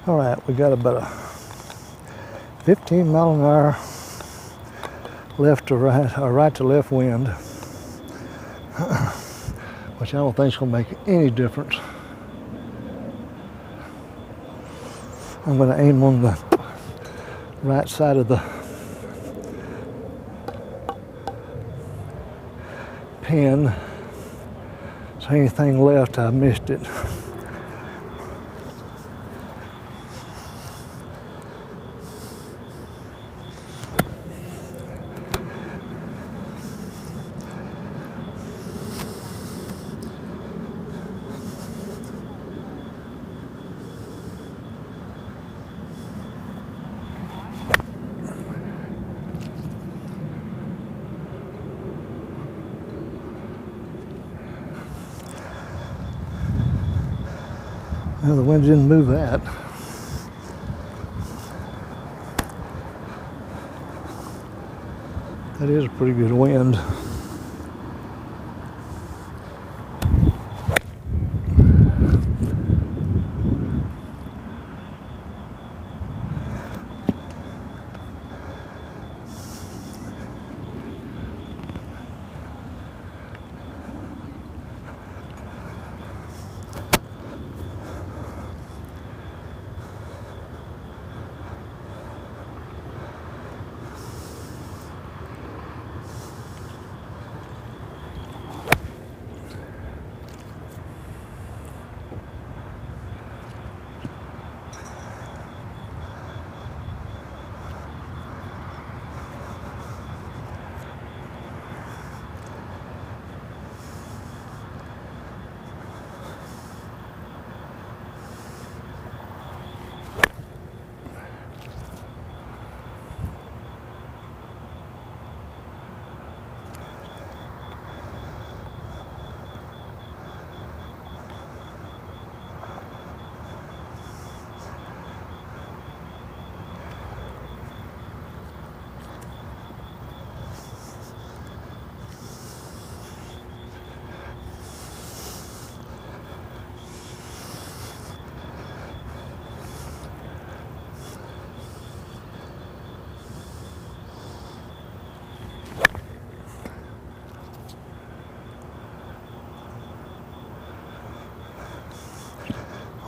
All right, we got about a 15 mile an hour left to right, or right to left wind, which I don't think is going to make any difference. I'm going to aim on the right side of the pin, so anything left, I missed it. Well, the wind didn't move that. That is a pretty good wind.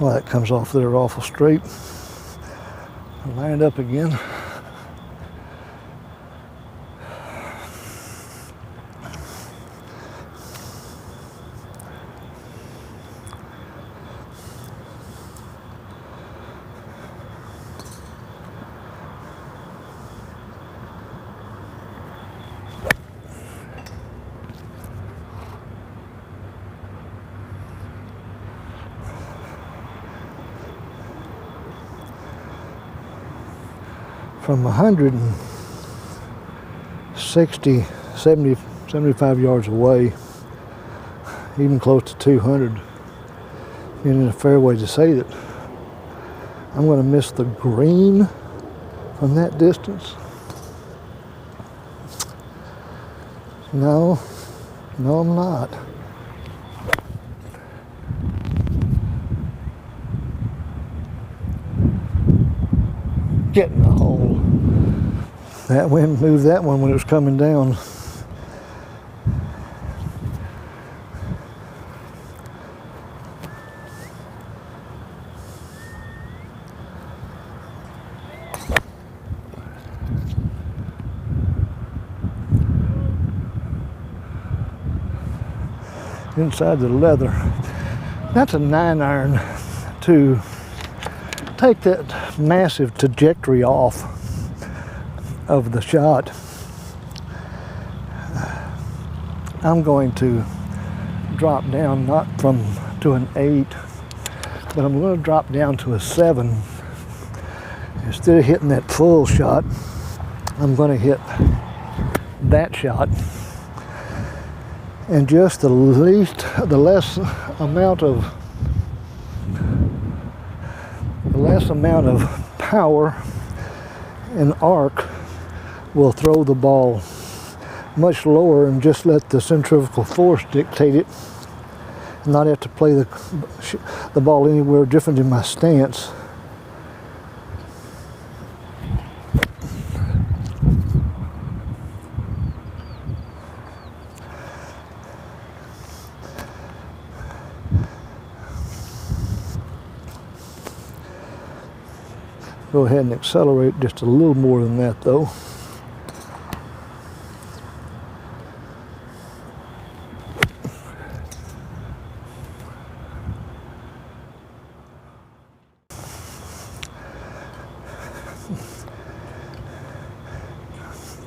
Well, that comes off there awful straight. Line it up again. From 160, 70, 75 yards away, even close to 200, being in a fair way to say that I'm going to miss the green from that distance. No, I'm not. Get in the hole. That wind moved that one when it was coming down. Inside the leather. That's a 9-iron to take that massive trajectory off of the shot. I'm going to drop down not to an 8, but I'm going to drop down to a 7. Instead of hitting that full shot, I'm going to hit that shot, and just the less amount of power and arc will throw the ball much lower, and just let the centrifugal force dictate it, and not have to play the ball anywhere different in my stance. Go ahead and accelerate just a little more than that though.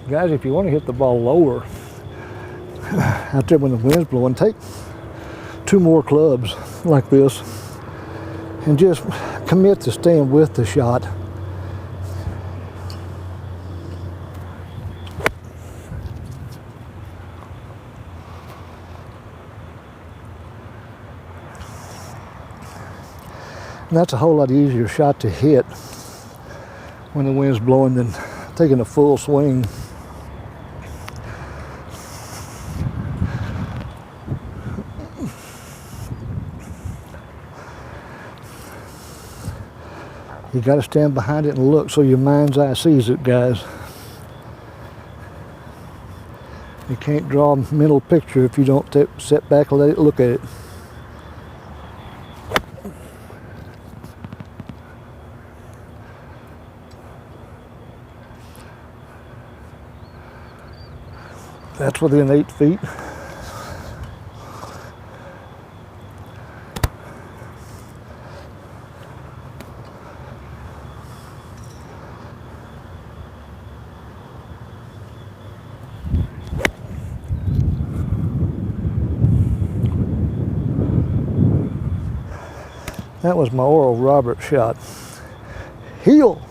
Guys, if you want to hit the ball lower out there when the wind's blowing, take 2 more clubs like this and just commit to staying with the shot. And that's a whole lot easier shot to hit when the wind's blowing than taking a full swing. You got to stand behind it and look so your mind's eye sees it, guys. You can't draw a mental picture if you don't sit back and let it look at it. That's within 8 feet. That was my Oral Roberts shot. Heel.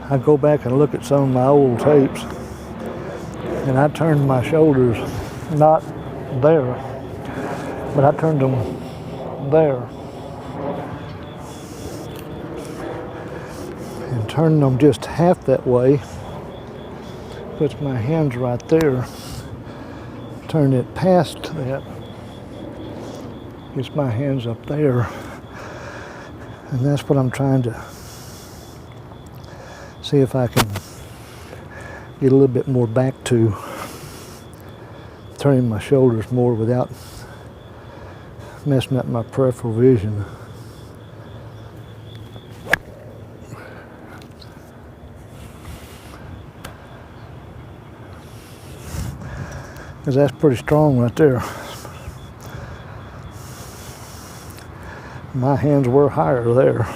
I go back and look at some of my old tapes, and I turned my shoulders not there, but I turned them there. And turning them just half that way puts my hands right there. Turn it past that, gets my hands up there, and that's what I'm trying to see if I can get a little bit more back to, turning my shoulders more without messing up my peripheral vision. Because that's pretty strong right there. My hands were higher there.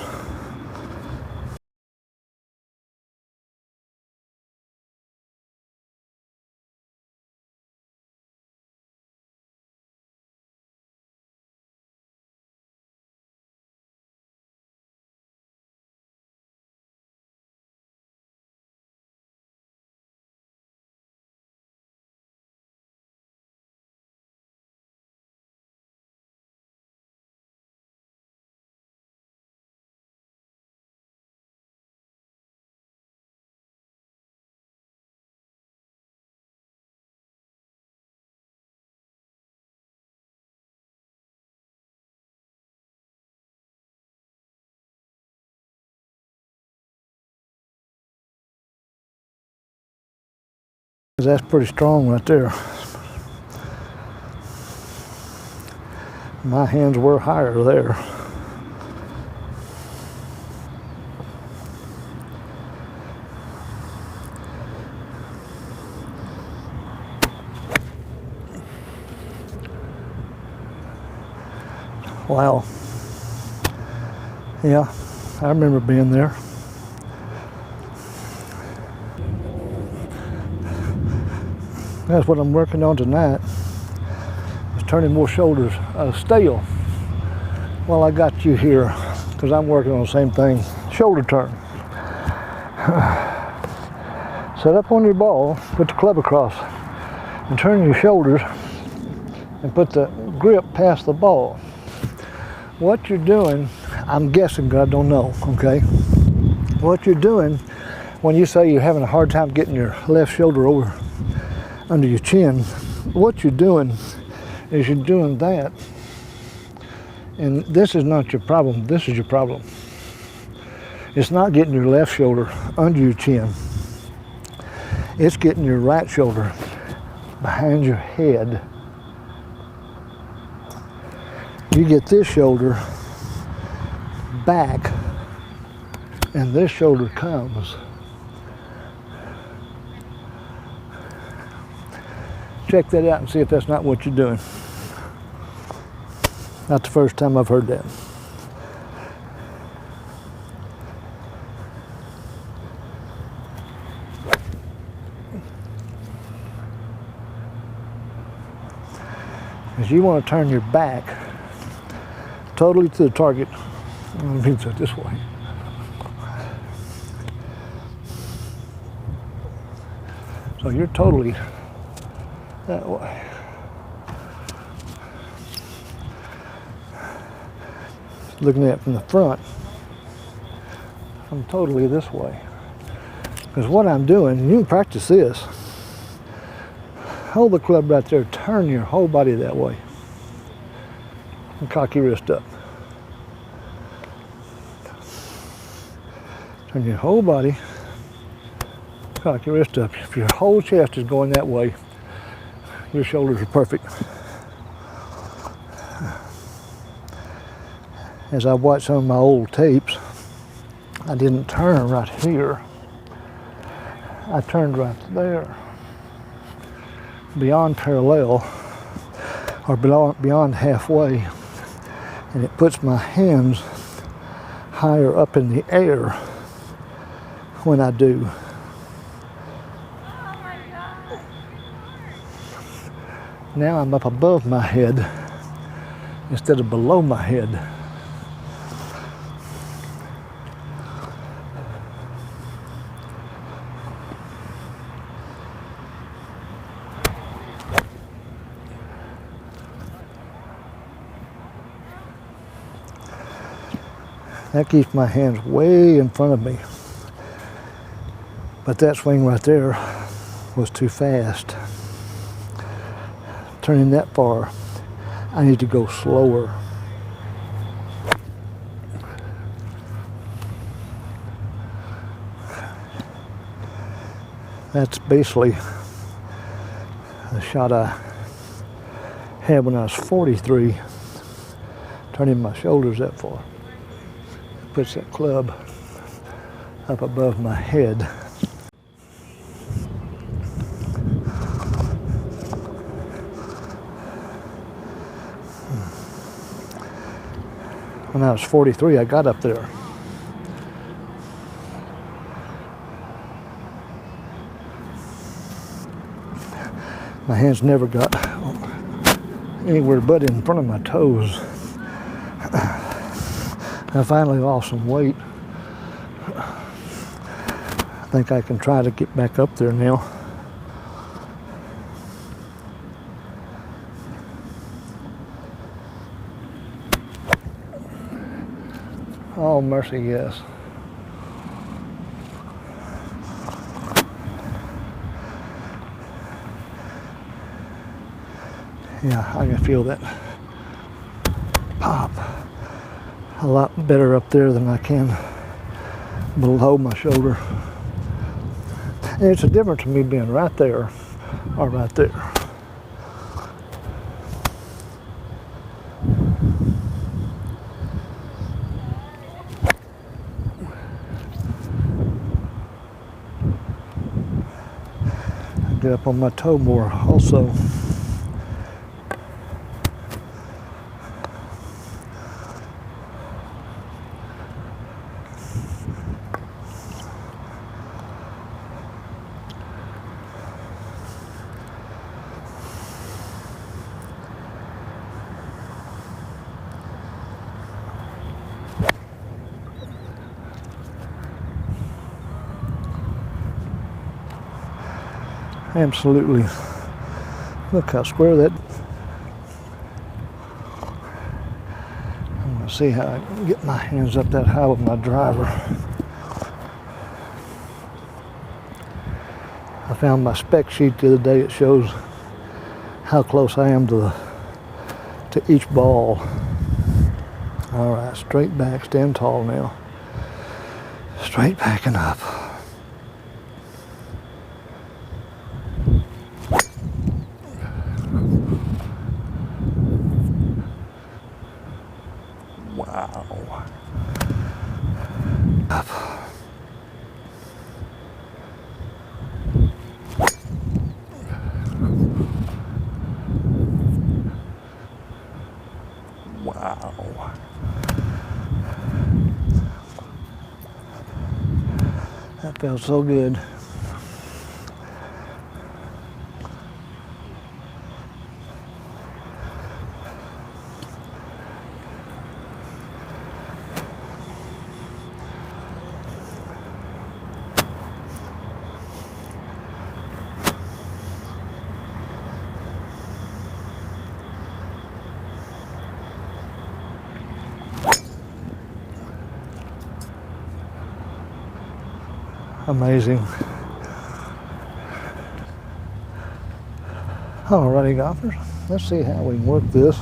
That's pretty strong right there. My hands were higher there. Wow. Yeah, I remember being there. That's what I'm working on tonight, is turning more shoulders stale while I got you here, because I'm working on the same thing, shoulder turn. Set up on your ball, put the club across, and turn your shoulders and put the grip past the ball. What you're doing, I'm guessing, because I don't know, okay? What you're doing when you say you're having a hard time getting your left shoulder over under your chin, what you're doing is you're doing that, and this is not your problem, this is your problem. It's not getting your left shoulder under your chin. It's getting your right shoulder behind your head you get this shoulder back and this shoulder comes. Check that out and see if that's not what you're doing. Not the first time I've heard that. Because you want to turn your back totally to the target. Let me do it this way. So you're totally that way. Looking at it from the front, I'm totally this way. Because what I'm doing, you can practice this. Hold the club right there, turn your whole body that way. And cock your wrist up. Turn your whole body, cock your wrist up. If your whole chest is going that way, your shoulders are perfect. As I watched some of my old tapes, I didn't turn right here. I turned right there. Beyond parallel, or beyond halfway, and it puts my hands higher up in the air when I do. Now I'm up above my head instead of below my head. That keeps my hands way in front of me. But that swing right there was too fast. Turning that far, I need to go slower. That's basically the shot I had when I was 43, turning my shoulders that far. Puts that club up above my head. When I was 43, I got up there. My hands never got anywhere but in front of my toes. I finally lost some weight. I think I can try to get back up there now. Oh, mercy, yes. Yeah, I can feel that pop a lot better up there than I can below my shoulder. And it's a difference to me being right there or right there. I get up on my toe more also. Absolutely. Look how square that. I'm going to see how I can get my hands up that high with my driver. I found my spec sheet the other day. It shows how close I am to each ball. All right, straight back, stand tall now. Straight back and up. Wow. That felt so good. Amazing. Alrighty, golfers, let's see how we can work this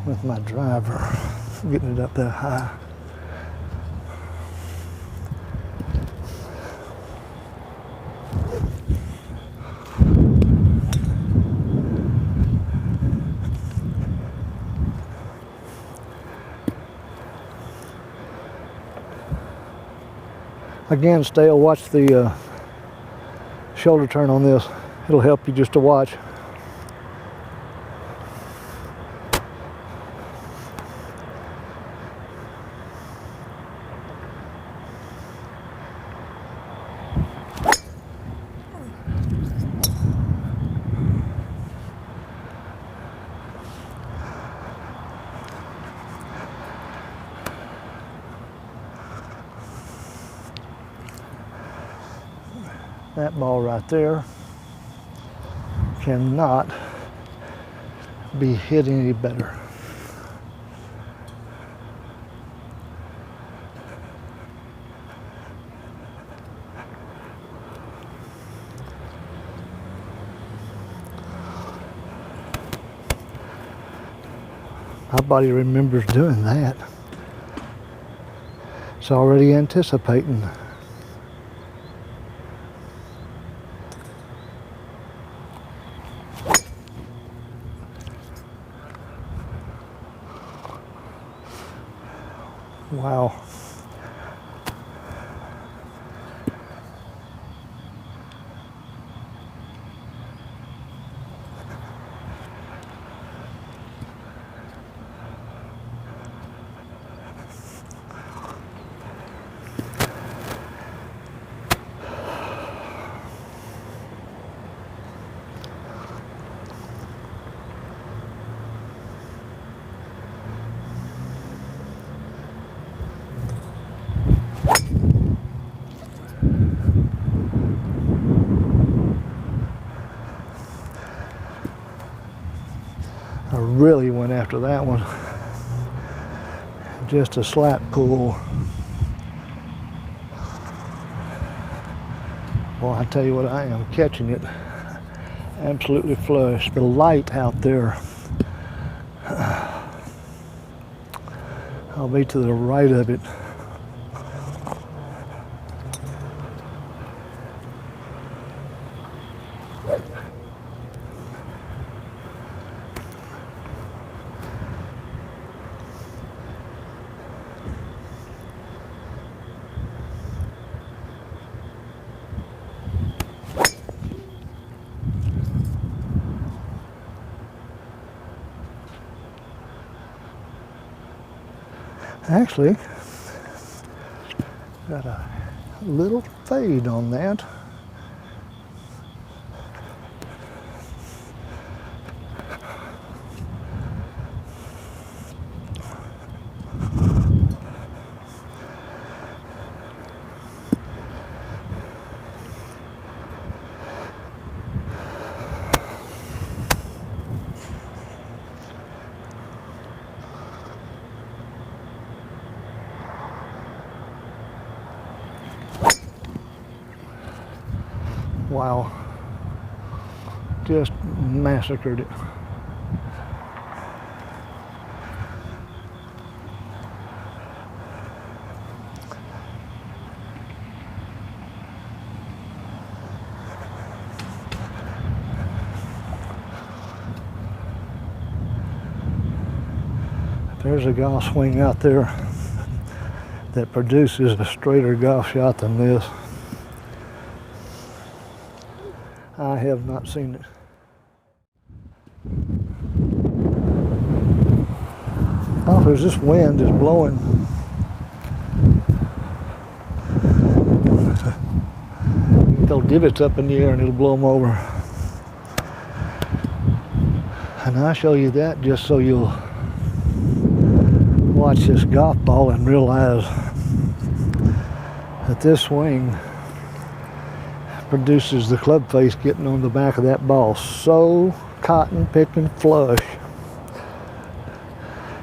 with my driver, getting it up that high. Again, Stale, watch the shoulder turn on this. It'll help you just to watch. That ball right there cannot be hit any better. My body remembers doing that. It's already anticipating. Wow. I really went after that one. Just a slight pull. Well, I tell you what, I am catching it absolutely flush. The light out there, I'll be to the right of it. Actually, got a little fade on that. Wow, just massacred it. There's a golf swing out there that produces a straighter golf shot than this. I have not seen it. Oh, there's this wind is blowing. They'll divots up in the air and it'll blow them over. And I'll show you that just so you'll watch this golf ball and realize that this swing produces the club face getting on the back of that ball so cotton picking flush.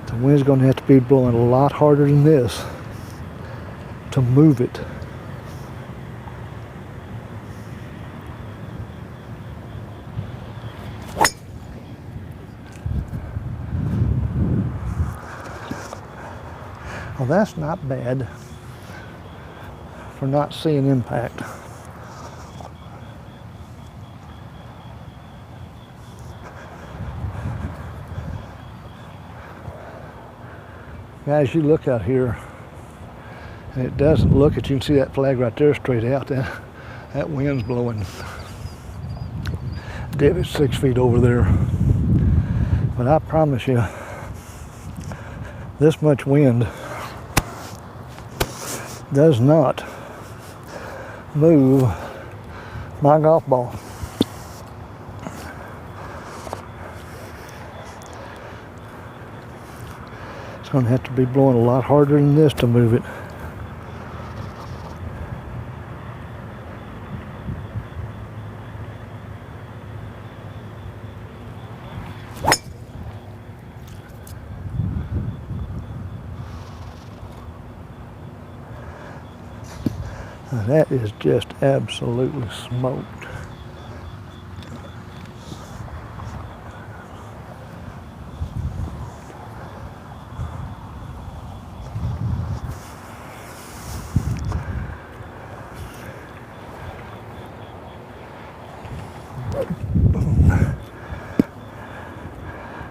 The wind's going to have to be blowing a lot harder than this to move it. Well, that's not bad for not seeing impact. Guys, you look out here and it doesn't look at you. You can see that flag right there straight out. That wind's blowing. Divot's 6 feet over there. But I promise you, this much wind does not move my golf ball. It's going to have to be blowing a lot harder than this to move it. Now that is just absolutely smoked.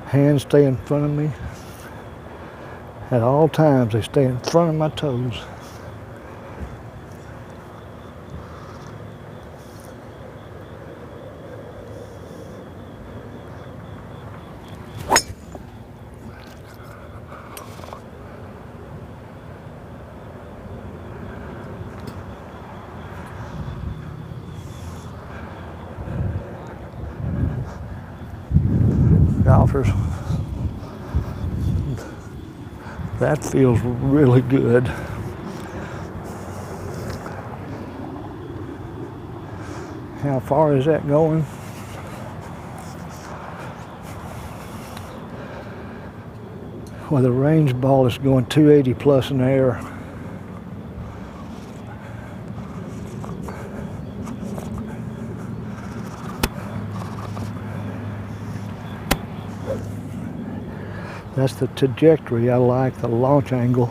Hands stay in front of me. At all times, they stay in front of my toes. Golfers, that feels really good. How far is that going? Well, the range ball is going 280 plus in the air. That's the trajectory. I like the launch angle.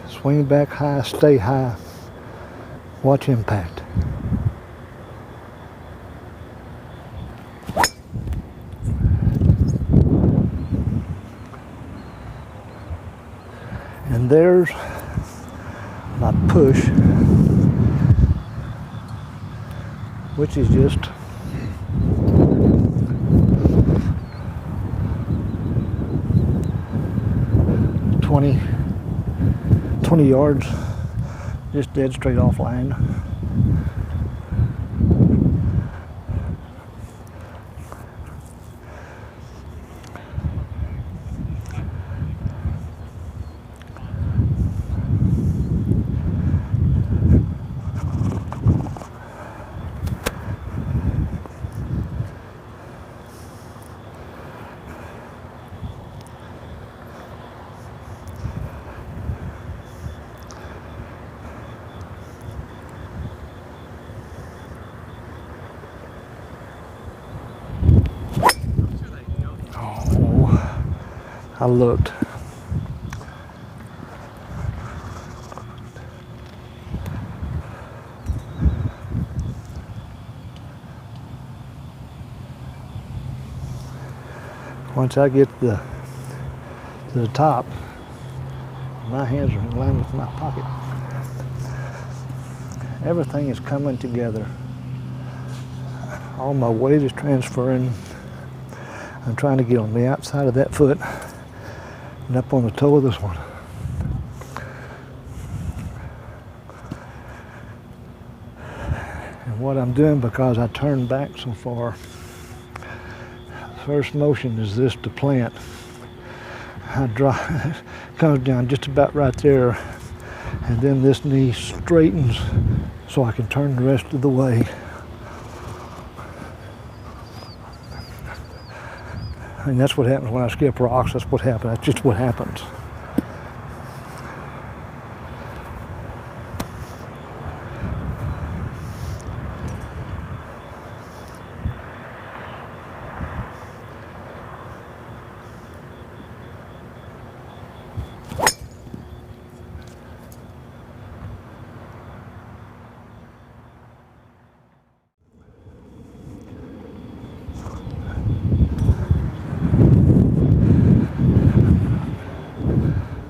Swing back high, stay high. Watch impact. And there's my push, which is just 20 yards, just dead straight off line. I looked. Once I get to the top, my hands are in line with my pocket. Everything is coming together. All my weight is transferring. I'm trying to get on the outside of that foot and up on the toe of this one. And what I'm doing, because I turned back so far, first motion is this to plant. I drop, it comes down just about right there, and then this knee straightens so I can turn the rest of the way. And that's what happens when I skip rocks. That's what happens. That's just what happens.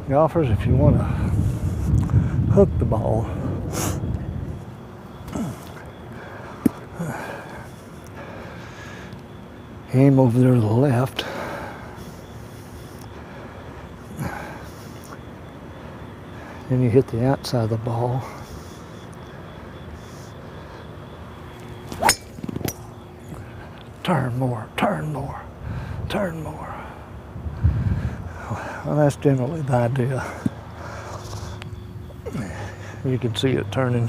Golfers, if you want to hook the ball, aim over there to the left, then you hit the outside of the ball, turn more, turn more, turn more. Well, that's generally the idea. You can see it turning.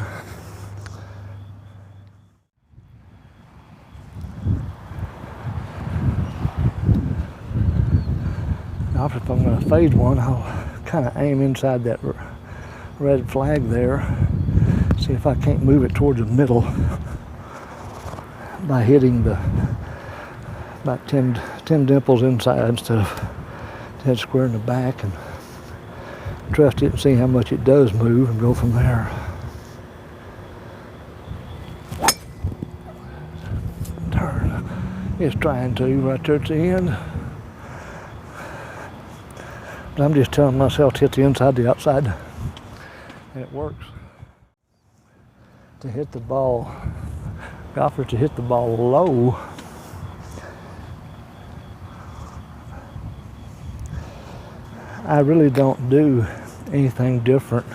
Now, if I'm going to fade one, I'll kind of aim inside that red flag there. See if I can't move it towards the middle by hitting the about 10 dimples inside instead of dead square in the back, and trust it and see how much it does move and go from there. Turn. It's trying to right there at the end. But I'm just telling myself to hit the inside, the outside, and it works. To hit the ball, golfers, to hit the ball low, I really don't do anything different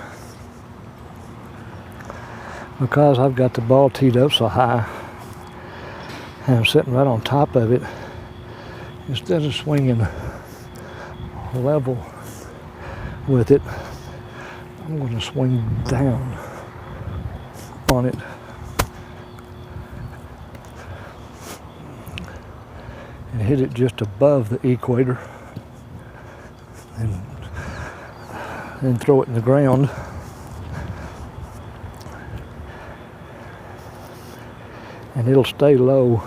because I've got the ball teed up so high and I'm sitting right on top of it. Instead of swinging level with it, I'm going to swing down on it. And hit it just above the equator. And then throw it in the ground. And it'll stay low.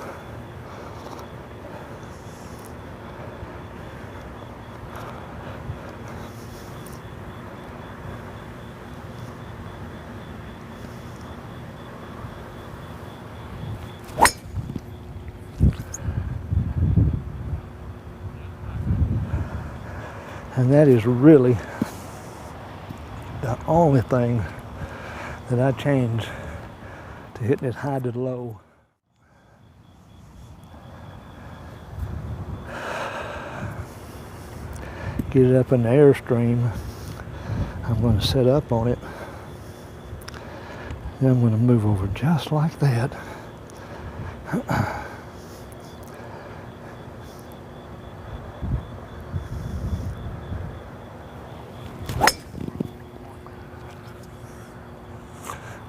And that is really the only thing that I change to hitting it high to low. Get it up in the airstream. I'm going to set up on it. Then I'm going to move over just like that.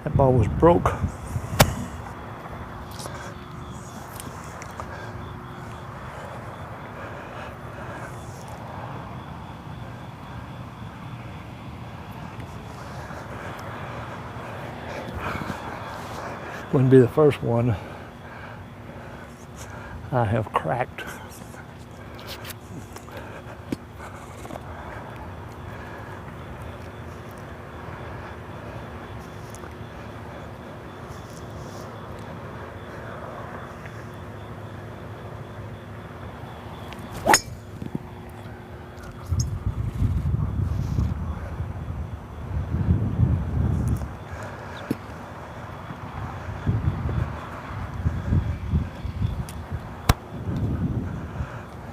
That ball was broke. Wouldn't be the first one I have cracked.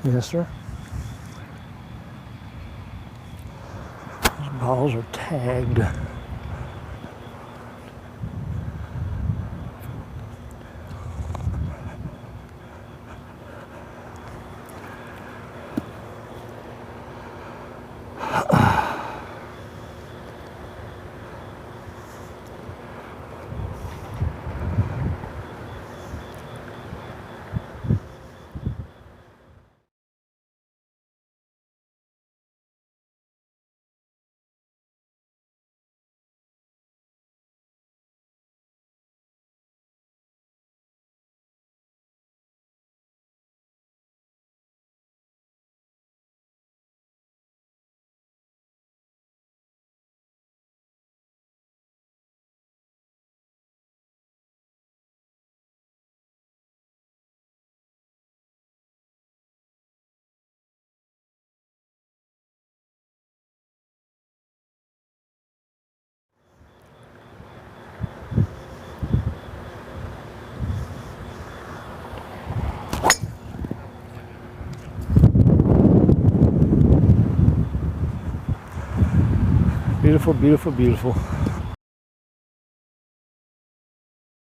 Yes, sir. These balls are tagged. Beautiful, beautiful, beautiful.